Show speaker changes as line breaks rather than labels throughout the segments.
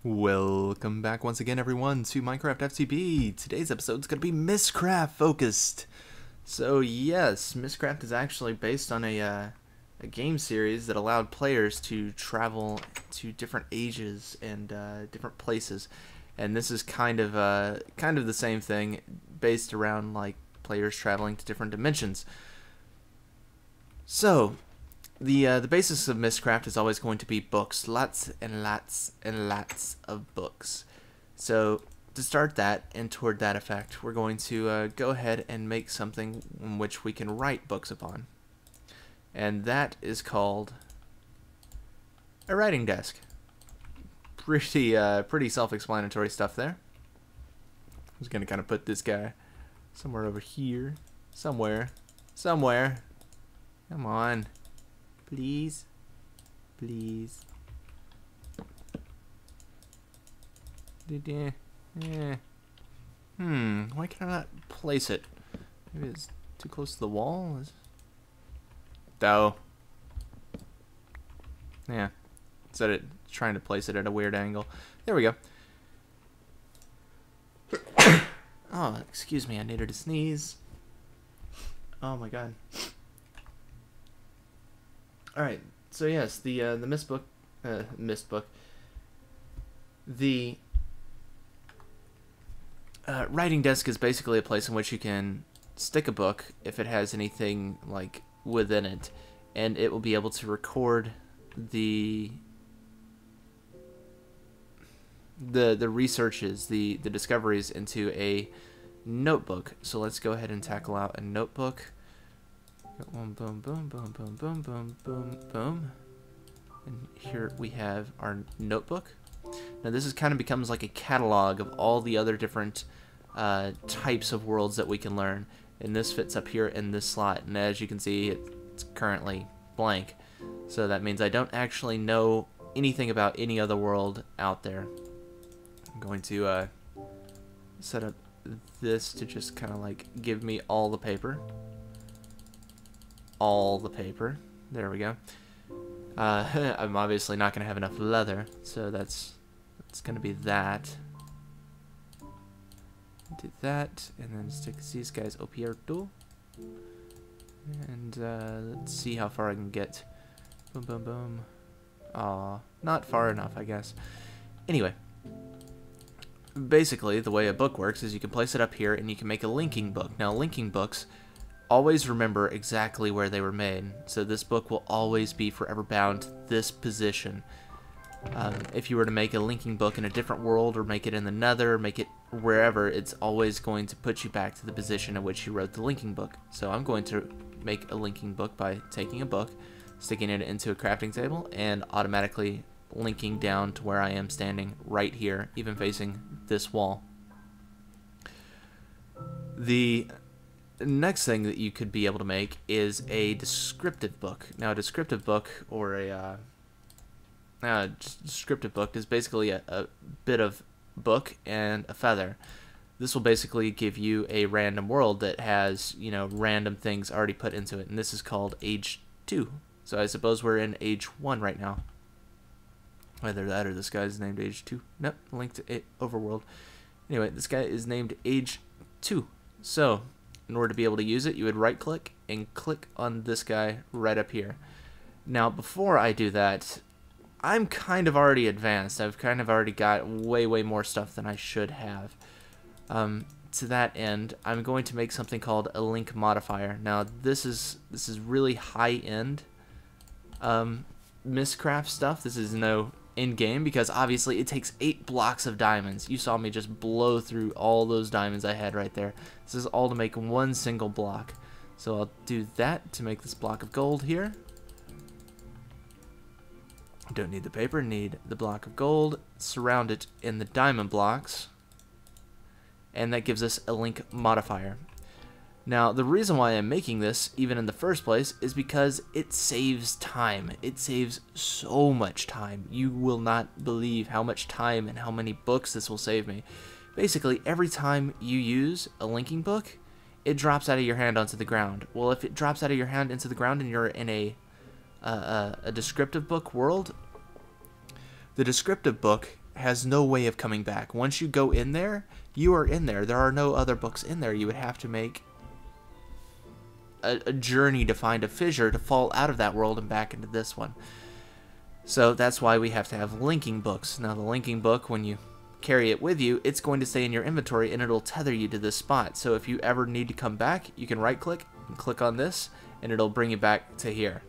Welcome back once again, everyone, to Minecraft FTB. Today's episode is going to be Mystcraft focused. So yes, Mystcraft is actually based on a game series that allowed players to travel to different ages and different places, and this is kind of the same thing, based around like players traveling to different dimensions. So the basis of Mystcraft is always going to be books, lots and lots and lots of books. So to start that, and toward that effect, we're going to go ahead and make something in which we can write books upon, and that is called a writing desk. Pretty self-explanatory stuff there. I'm just gonna kind of put this guy somewhere over here, somewhere. Come on. Please. Yeah. Why can I not place it? Maybe it's too close to the wall? Yeah. Instead of trying to place it at a weird angle. There we go. Oh, excuse me, I needed to sneeze. Oh my god. Alright, so yes, the Myst book, the writing desk is basically a place in which you can stick a book if it has anything like within it, and it will be able to record the researches, the discoveries into a notebook. So let's go ahead and tackle out a notebook. Boom, boom, boom, boom, boom, boom, boom, boom, boom. And here we have our notebook. Now this is kind of becomes like a catalog of all the other different types of worlds that we can learn. And this fits up here in this slot. And as you can see, it's currently blank. So that means I don't actually know anything about any other world out there. I'm going to set up this to just kind of like give me all the paper. There we go. I'm obviously not gonna have enough leather, so that's gonna be that. Do that, and then stick these guys up here too. And let's see how far I can get. Boom, boom, boom. Aw, not far enough, I guess. Anyway, basically the way a book works is you can place it up here, and you can make a linking book. Now, linking books always remember exactly where they were made, so this book will always be forever bound to this position. If you were to make a linking book in a different world, or make it in another, make it wherever, it's always going to put you back to the position in which you wrote the linking book. So I'm going to make a linking book by taking a book, sticking it into a crafting table, and automatically linking down to where I am standing right here, even facing this wall. The next thing that you could be able to make is a descriptive book. Now, a descriptive book, or a descriptive book, is basically a bit of book and a feather. This will basically give you a random world that has, you know, random things already put into it, and this is called Age 2. So I suppose we're in Age 1 right now. Either that or this guy's named Age 2. Nope, link to Overworld. Anyway, this guy is named Age 2. So in order to be able to use it, you would right click and click on this guy right up here. Now, before I do that, I'm kind of already advanced. I've kind of already got way more stuff than I should have. To that end, I'm going to make something called a link modifier. Now, this is really high-end Mystcraft stuff. This is no in-game, because obviously it takes 8 blocks of diamonds. You saw me just blow through all those diamonds I had right there. This is all to make one single block. So I'll do that to make this block of gold here. Don't need the paper, need the block of gold. Surround it in the diamond blocks, and that gives us a link modifier. Now, the reason why I'm making this, even in the first place, is because it saves time. It saves so much time. You will not believe how much time and how many books this will save me. Basically, every time you use a linking book, it drops out of your hand onto the ground. Well, if it drops out of your hand into the ground and you're in a descriptive book world, the descriptive book has no way of coming back. Once you go in there, you are in there. There are no other books in there. You would have to make a journey to find a fissure to fall out of that world and back into this one. So that's why we have to have linking books. Now the linking book, when you carry it with you, it's going to stay in your inventory and it'll tether you to this spot. So if you ever need to come back, you can right click and click on this and it'll bring you back to here.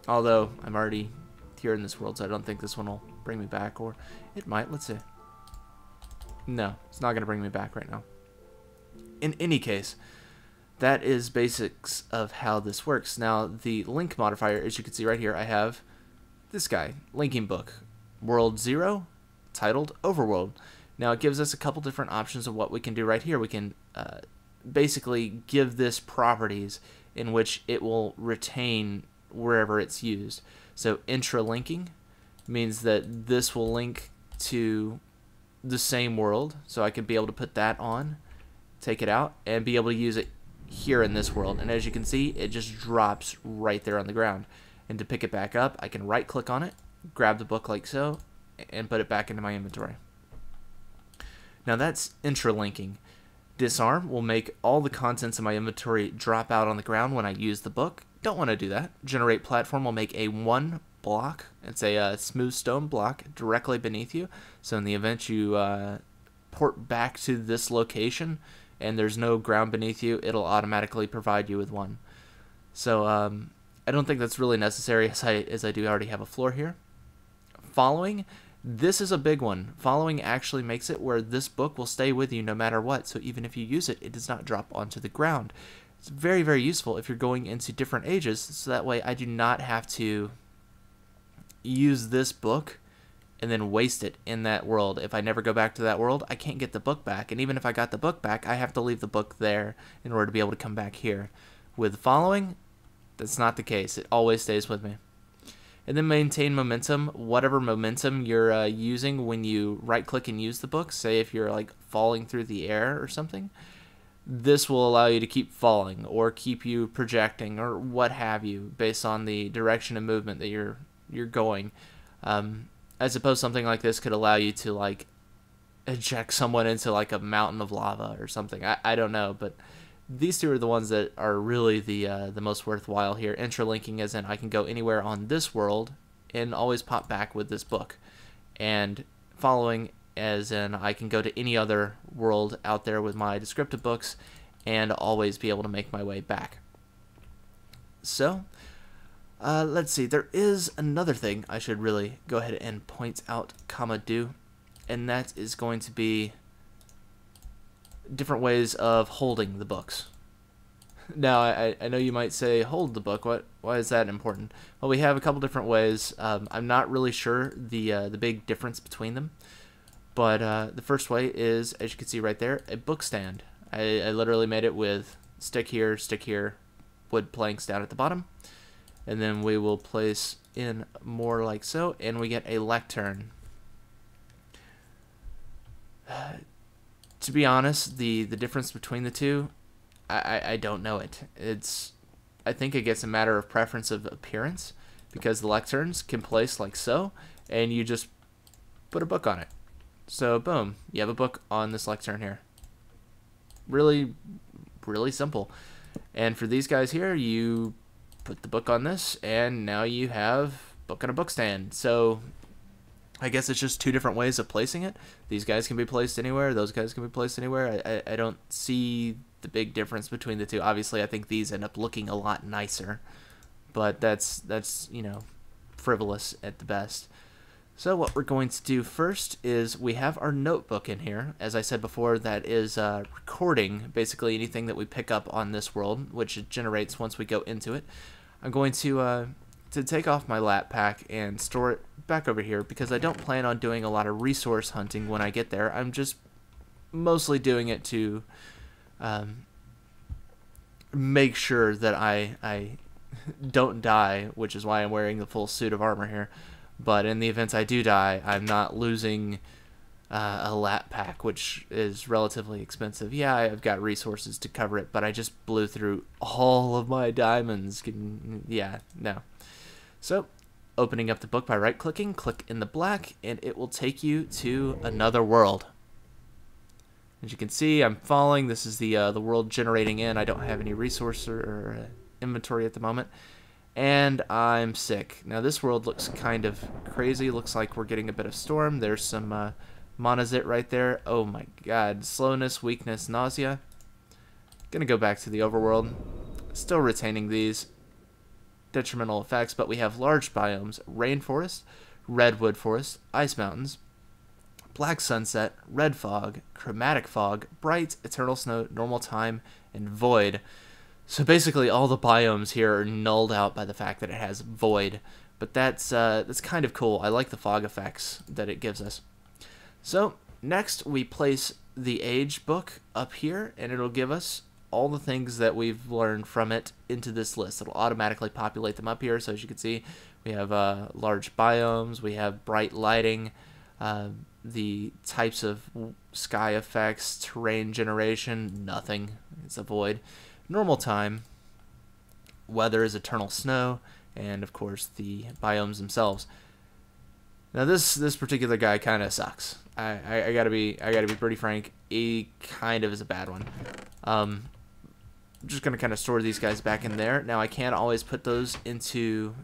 Although I'm already here in this world, so I don't think this one will bring me back, or it might. Let's see. No, it's not going to bring me back right now. In any case, that is basics of how this works. Now the link modifier, as you can see right here, I have this guy, linking book, world 0, titled overworld. Now it gives us a couple different options of what we can do right here. We can basically give this properties in which it will retain wherever it's used. So intralinking means that this will link to the same world, so I could be able to put that on, take it out, and be able to use it here in this world. And as you can see, it just drops right there on the ground. And to pick it back up, I can right click on it, grab the book like so, and put it back into my inventory. Now that's intralinking. Disarm will make all the contents of my inventory drop out on the ground when I use the book. Don't want to do that. Generate platform will make a one block. It's a smooth stone block directly beneath you. So in the event you port back to this location and there's no ground beneath you, it'll automatically provide you with one. So I don't think that's really necessary, as I do already have a floor here. Following, this is a big one. Following actually makes it where this book will stay with you no matter what. So even if you use it, it does not drop onto the ground. It's very, very useful if you're going into different ages, so that way I do not have to use this book and then waste it in that world. If I never go back to that world, I can't get the book back. And even if I got the book back, I have to leave the book there in order to be able to come back here. With following, that's not the case. It always stays with me. And then maintain momentum. Whatever momentum you're using when you right click and use the book, say if you're like falling through the air or something, this will allow you to keep falling or keep you projecting or what have you based on the direction of movement that you're going. I suppose something like this could allow you to like eject someone into like a mountain of lava or something. I don't know, but these two are the ones that are really the most worthwhile here. Intralinking as in I can go anywhere on this world and always pop back with this book. And following as in I can go to any other world out there with my descriptive books and always be able to make my way back. So, let's see. There is another thing I should really go ahead and point out, do, and that is going to be different ways of holding the books. Now, I know you might say, hold the book. Why is that important? Well, we have a couple different ways. I'm not really sure the big difference between them. But the first way is, as you can see right there, a book stand. I literally made it with stick here, wood planks down at the bottom. And then we will place in more like so, and we get a lectern. To be honest, the difference between the two, I don't know it. I think it gets a matter of preference of appearance, because the lecterns can place like so, and you just put a book on it. So boom, you have a book on this lectern here. Really, really simple. And for these guys here, you put the book on this, and now you have book on a book stand. So I guess it's just two different ways of placing it. These guys can be placed anywhere. Those guys can be placed anywhere. I don't see the big difference between the two. Obviously, I think these end up looking a lot nicer, but that's you know, frivolous at the best. So what we're going to do first is we have our notebook in here. As I said before, that is recording basically anything that we pick up on this world, which it generates once we go into it. I'm going to take off my lap pack and store it back over here because I don't plan on doing a lot of resource hunting when I get there. I'm just mostly doing it to make sure that I don't die, which is why I'm wearing the full suit of armor here. But in the event I do die, I'm not losing a lap pack, which is relatively expensive. Yeah, I've got resources to cover it, but I just blew through all of my diamonds. Yeah, no. So opening up the book by right-clicking, click in the black, and it will take you to another world. As you can see, I'm falling. This is the world generating in. I don't have any resource or inventory at the moment. And I'm sick. Now this world looks kind of crazy. Looks like we're getting a bit of storm. There's some monazit right there. Oh my god. Slowness, weakness, nausea. Gonna go back to the overworld. Still retaining these detrimental effects, but we have large biomes, rainforest, redwood forest, ice mountains, black sunset, red fog, chromatic fog, bright, eternal snow, normal time, and void. So basically all the biomes here are nulled out by the fact that it has void, but that's kind of cool. I like the fog effects that it gives us. So next we place the age book up here, and it'll give us all the things that we've learned from it into this list. It'll automatically populate them up here. So as you can see, we have large biomes, we have bright lighting, the types of sky effects, terrain generation, nothing, it's a void. Normal time, weather is eternal snow, and of course the biomes themselves. Now this particular guy kind of sucks. I gotta be pretty frank. He kind of is a bad one. I'm just gonna kind of store these guys back in there. Now I can't always put those into,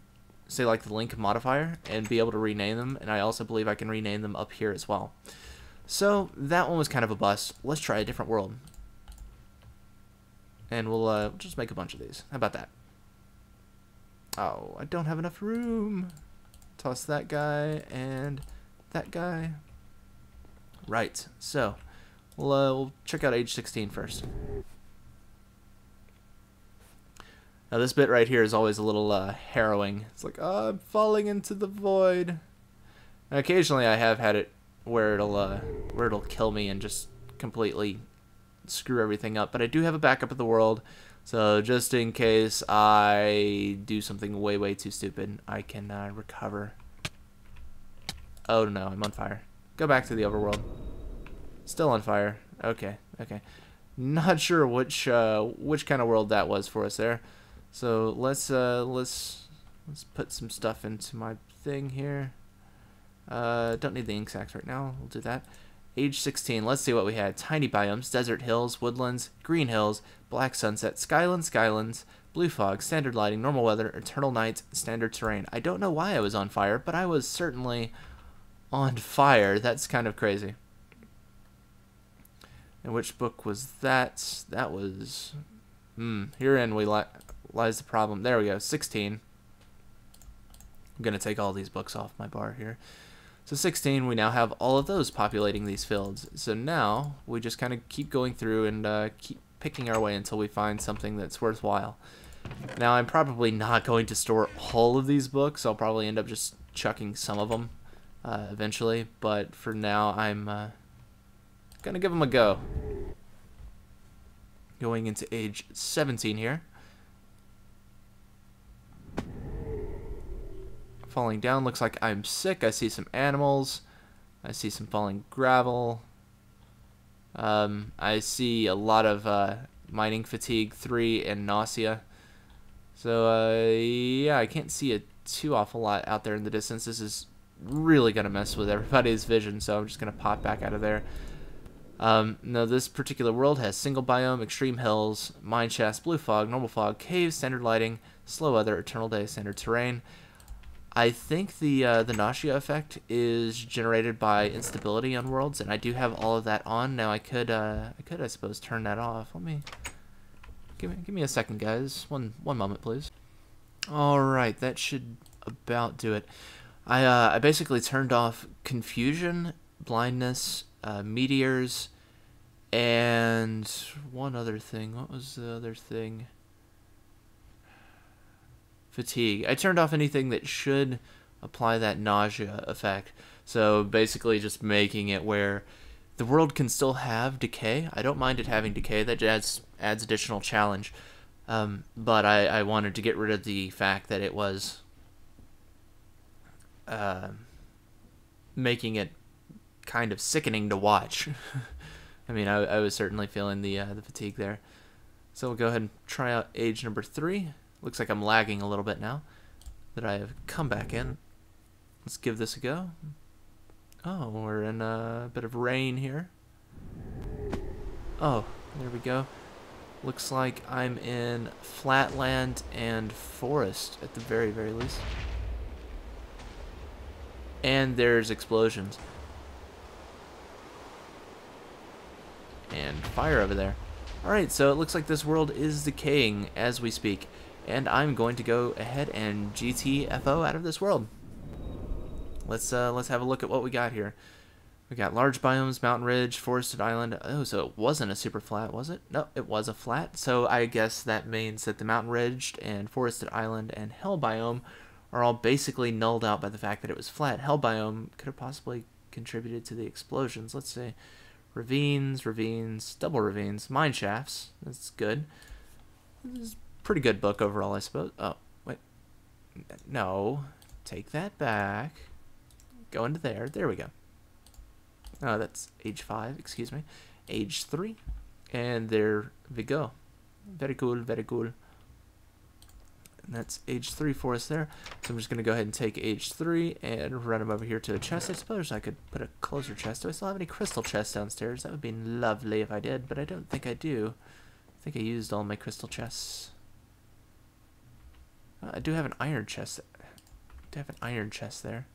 say, like the link modifier and be able to rename them, and I also believe I can rename them up here as well. So that one was kind of a bust. Let's try a different world. And we'll just make a bunch of these. How about that? Oh, I don't have enough room. Toss that guy and that guy. Right. So we'll check out age 16 first. Now this bit right here is always a little harrowing. It's like, oh, I'm falling into the void. And occasionally I have had it where it'll kill me and just completely screw everything up, but I do have a backup of the world, so just in case I do something way too stupid, I can recover. Oh no, I'm on fire. Go back to the overworld. Still on fire. Okay. Not sure which kind of world that was for us there. So let's put some stuff into my thing here. Don't need the ink sacs right now. We'll do that. Age 16, let's see what we had. Tiny biomes, desert hills, woodlands, green hills, black sunset, skylands, blue fog, standard lighting, normal weather, eternal night, standard terrain. I don't know why I was on fire, but I was certainly on fire. That's kind of crazy. And which book was that? That was... herein lies the problem. There we go, 16. I'm going to take all these books off my bar here. So 16, we now have all of those populating these fields. So now we just kind of keep going through and keep picking our way until we find something that's worthwhile. Now I'm probably not going to store all of these books. I'll probably end up just chucking some of them eventually. But for now, I'm going to give them a go. Going into age 17 here. Falling down, looks like I'm sick. I see some animals. I see some falling gravel. I see a lot of mining fatigue 3 and nausea. So yeah, I can't see a too awful lot out there in the distance. This is really gonna mess with everybody's vision, so I'm just gonna pop back out of there. Now this particular world has single biome, extreme hills, mine shafts, blue fog, normal fog, caves, standard lighting, slow weather, eternal day, standard terrain. I think the nausea effect is generated by instability on worlds, and I do have all of that on. Now I could I suppose turn that off. Let me give me a second, guys. One moment, please. All right, that should about do it. I basically turned off confusion, blindness, meteors, and one other thing. What was the other thing? Fatigue. I turned off anything that should apply that nausea effect. So basically just making it where the world can still have decay. I don't mind it having decay. That adds additional challenge. But I wanted to get rid of the fact that it was making it kind of sickening to watch. I mean, I was certainly feeling the fatigue there. So we'll go ahead and try out age number 3. Looks like I'm lagging a little bit now. that I have come back in. Let's give this a go. Oh, we're in a bit of rain here. Oh, there we go. Looks like I'm in flatland and forest at the very, very least. And there's explosions. And fire over there. Alright, so it looks like this world is decaying as we speak. And I'm going to go ahead and GTFO out of this world. Let's have a look at what we got here. We got large biomes, mountain ridge, forested island. Oh, so it wasn't a super flat, was it? No, it was a flat. So I guess that means that the mountain ridge and forested island and hell biome are all basically nulled out by the fact that it was flat. Hell biome could have possibly contributed to the explosions. Let's see. Ravines, ravines, double ravines, mine shafts. That's good. This is a pretty good book overall, I suppose. Oh, wait. No. Take that back. Go into there. There we go. Oh, that's age 5, excuse me. Age 3. And there we go. Very cool, very cool. And that's age 3 for us there. So I'm just going to go ahead and take age 3 and run him over here to a chest. I suppose I could put a closer chest. Do I still have any crystal chests downstairs? That would be lovely if I did, but I don't think I do. I think I used all my crystal chests. I do have an iron chest. I do have an iron chest there.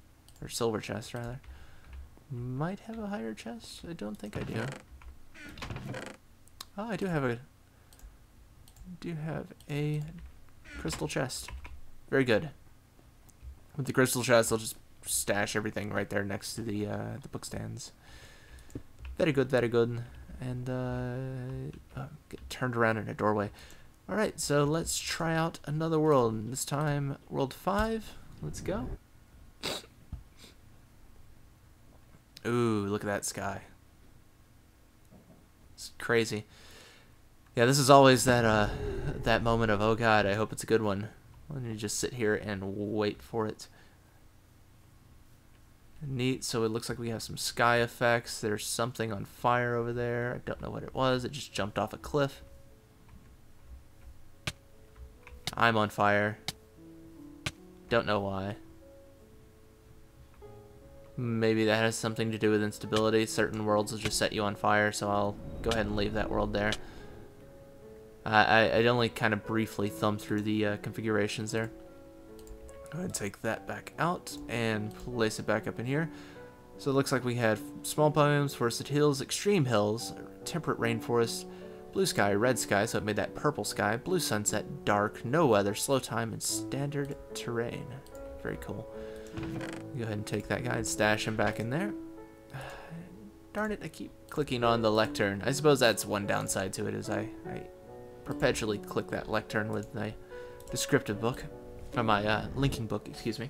Or silver chest, rather. Might have a higher chest. I don't think I do. Oh, I do have a crystal chest. Very good. With the crystal chest, I'll just stash everything right there next to the book stands. Very good, very good. And get turned around in a doorway. All right, so let's try out another world. This time, world 5. Let's go. Ooh, look at that sky. It's crazy. Yeah, this is always that that moment of, oh god, I hope it's a good one. Let me just sit here and wait for it. Neat, so it looks like we have some sky effects. There's something on fire over there. I don't know what it was. It just jumped off a cliff. I'm on fire. Don't know why. Maybe that has something to do with instability. Certain worlds will just set you on fire, so I'll go ahead and leave that world there. I'd only kind of briefly thumb through the configurations there. Go ahead and take that back out and place it back up in here. So it looks like we had small biomes, forested hills, extreme hills, temperate rainforest, blue sky, red sky, so it made that purple sky, blue sunset, dark, no weather, slow time, and standard terrain. Very cool. Go ahead and take that guy and stash him back in there. Darn it, I keep clicking on the lectern. I suppose that's one downside to it, is I perpetually click that lectern with my descriptive book. Or my linking book, excuse me.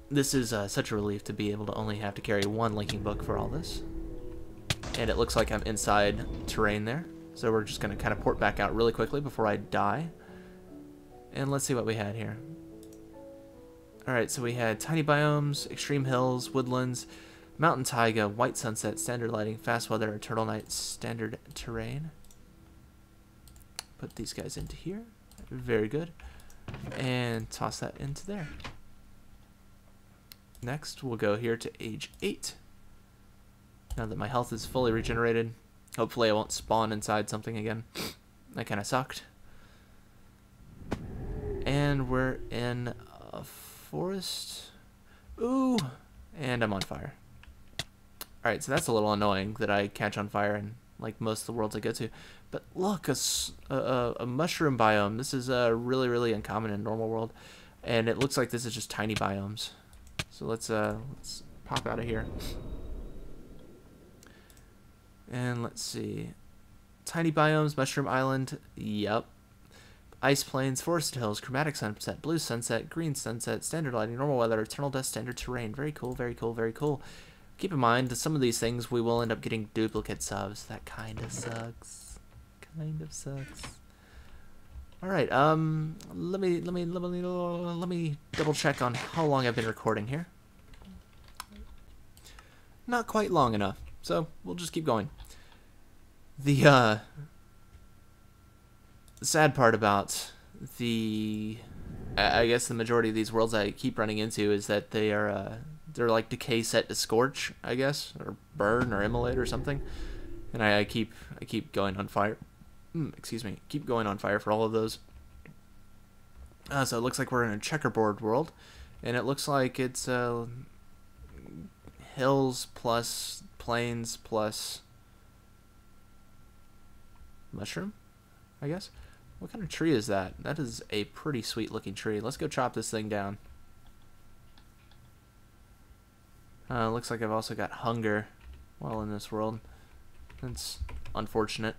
This is such a relief to be able to only have to carry one linking book for all this. And it looks like I'm inside terrain there. So we're just going to kind of port back out really quickly before I die. And let's see what we had here. Alright, so we had tiny biomes, extreme hills, woodlands, mountain taiga, white sunset, standard lighting, fast weather, eternal night, standard terrain. Put these guys into here. Very good. And toss that into there. Next, we'll go here to age 8. Now that my health is fully regenerated, hopefully I won't spawn inside something again. That kind of sucked. And we're in a forest. Ooh! And I'm on fire. Alright, so that's a little annoying that I catch on fire in like most of the worlds I go to. But look, a mushroom biome. This is really, really uncommon in normal world. And it looks like this is just tiny biomes. So let's pop out of here. And let's see. Tiny biomes, mushroom island. Yep. Ice plains, forested hills, chromatic sunset, blue sunset, green sunset, standard lighting, normal weather, eternal dust, standard terrain. Very cool, very cool, very cool. Keep in mind that some of these things we will end up getting duplicate subs. That kind of sucks. Kind of sucks. All right. Let me double check on how long I've been recording here. Not quite long enough, so we'll just keep going. The sad part about the I guess the majority of these worlds I keep running into is that they're like decay set to scorch, I guess, or burn or immolate or something, and I keep going on fire. Excuse me, keep going on fire for all of those. So it looks like we're in a checkerboard world, and it looks like it's hills plus plains plus mushroom, I guess. What kind of tree is that? That is a pretty sweet looking tree. Let's go chop this thing down. Looks like I've also got hunger while in this world. That's unfortunate.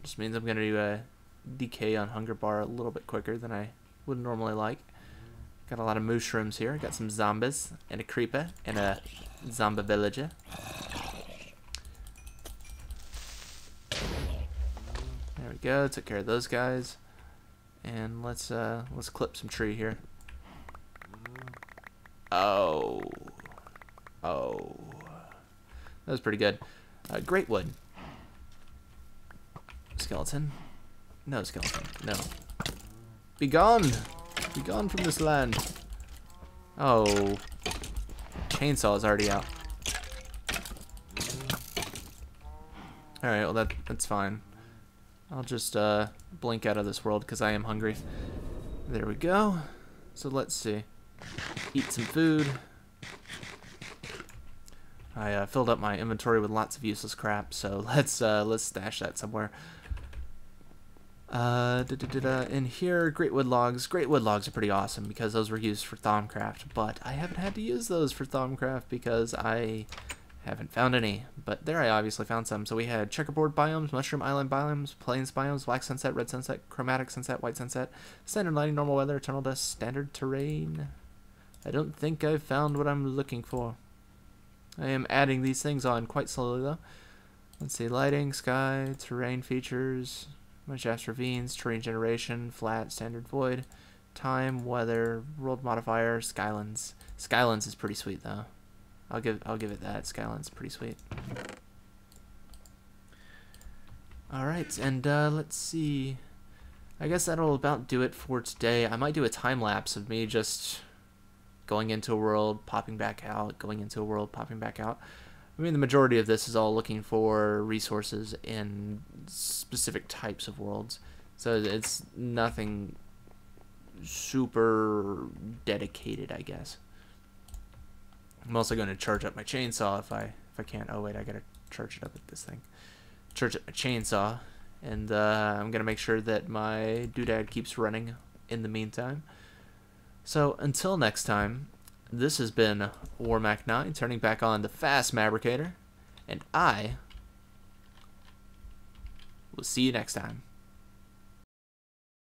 Just means I'm going to decay on hunger bar a little bit quicker than I would normally like. Got a lot of mushrooms here. Got some zombies and a creeper and a zombie villager. There we go. Took care of those guys. And let's clip some tree here. Oh. That was pretty good. Great wood. Skeleton. No skeleton. No. Be gone! Be gone from this land. Oh. Chainsaw is already out. Alright, well that's fine. I'll just blink out of this world because I am hungry. There we go. So let's see. Eat some food. I filled up my inventory with lots of useless crap, so let's stash that somewhere. In here, great wood logs. Great wood logs are pretty awesome because those were used for Thaumcraft, but I haven't had to use those for Thaumcraft because I haven't found any. But there I obviously found some. So we had checkerboard biomes, mushroom island biomes, plains biomes, black sunset, red sunset, chromatic sunset, white sunset, standard lighting, normal weather, eternal dust, standard terrain. I don't think I've found what I'm looking for. I am adding these things on quite slowly though. Let's see, lighting, sky, terrain features, shafts, ravines, terrain generation, flat, standard void, time, weather, world modifier, skylands. Skylands is pretty sweet though. I'll give it that. Skylands pretty sweet. Alright, and let's see. I guess that'll about do it for today. I might do a time lapse of me just going into a world, popping back out, going into a world, popping back out. I mean, the majority of this is all looking for resources in specific types of worlds. So it's nothing super dedicated, I guess. I'm also going to charge up my chainsaw if I can't. Oh wait, I gotta charge it up with this thing. Charge up my chainsaw, and I'm gonna make sure that my doodad keeps running in the meantime. So until next time, this has been Warmac9 turning back on the fast Mabricator, and I will see you next time.